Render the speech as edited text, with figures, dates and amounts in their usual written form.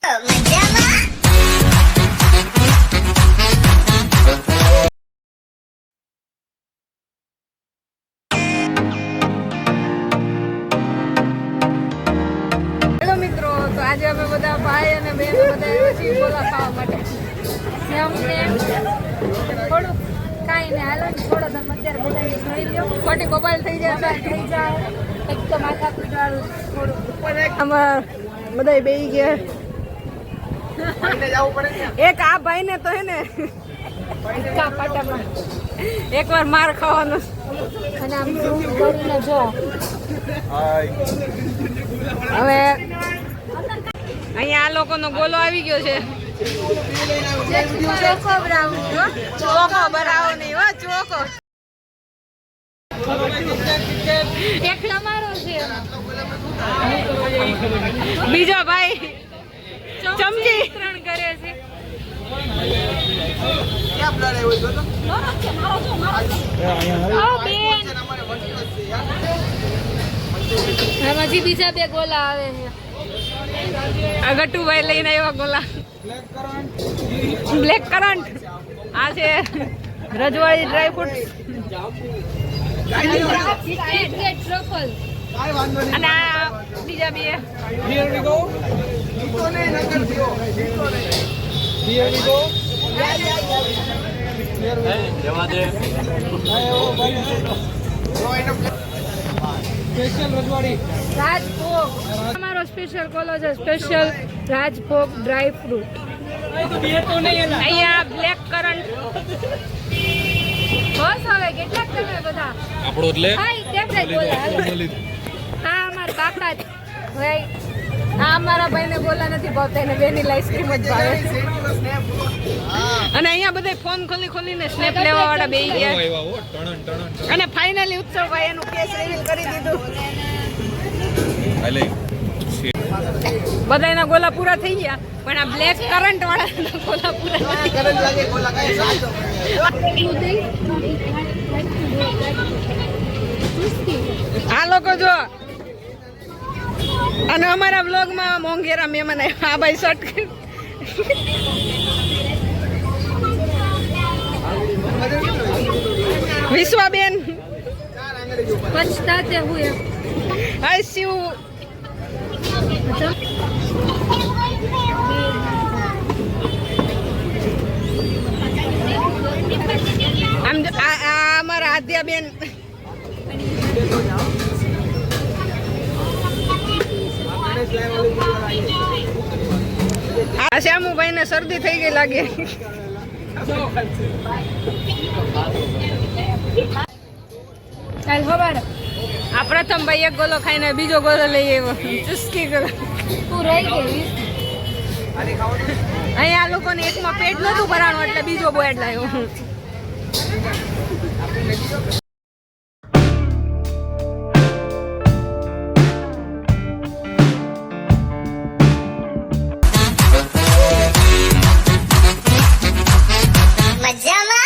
મિત્રો, તો આજે અમે બધા ભાઈ અને બેન બધા છીએ ગોલા ખાવા માટે. અમને થોડું કાંઈ ને હાલો ને થોડો તમે અત્યારે બધા જોઈ લો, ખોટી મોબાઈલ થઈ જાય થઈ જાય એકદમ માથા પીડાળું થોડું આમાં બધા બેસી ગયા. એક આ ભાઈ ને તો હે ને પાટામાં એકવાર માર ખાવાનો અને આમ કરીને જો હવે અહીંયા આ લોકોનો ગોલો આવી ગયો છે. ચોકો બ્રાઉન ચોકો બરાવો નહીં હો ચોકો એકલા મારો છે. બીજો ભાઈ ચમચી ત્રણ કરે છે. એમાંથી બીજા બે ગોલા આવે છે. આ ગટુભાઈ લઈને આવ્યા ગોલા બ્લેક કરંટ. આ છે રજવાડી ડ્રાયફ્રૂટ અને આ બીજા બે રાજભોગ. અમારો સ્પેશિયલ કોલો છે સ્પેશિયલ રાજભોગ ડ્રાય ફ્રૂટ. અહીંયા બ્લેક કરંટ. બસ હવે કેટલાક તમે બધા આપણો એટલે હા અમારા કાકા જ ભાઈ. આ અમારા ભાઈને બોલા નથી ભાવતા, એને વેનીલા આઈસ્ક્રીમ જ ભાવે. અને અહીંયા બધા ફોન ખોલીને સ્નેપ લેવા વાળા બેસી ગયા. અને ફાઇનલી ઉત્સવભાઈ એનું કેસ રિવીલ કરી દીધું. બધાના ગોલા પૂરા થઈ ગયા, પણ આ બ્લેક કરંટ વાળા ગોલા પૂરા આ લોકો જો. અને અમારા બ્લોગમાં મોંઘેરા મહેમાન આવ્યા. આ ભાઈ શર્ટ વિશ્વાબેન પછતાતે હુએ. હાય શિવ. આમ અમારા આદ્યાબેન. આ શ્યામુભાઈ ને શરદી થઈ ગઈ લાગે. કાલ સવારે આ પ્રથમ ભાઈ એક ગોલો ખાઈને બીજો ગોલો લઈ આવ્યો. ચુસ્કી ગયો તું રહી ગઈ. અહીંયા આ લોકોને એકમાં પેટ નતું ભરાણું એટલે બીજો બોર્ડ લાવ્યો.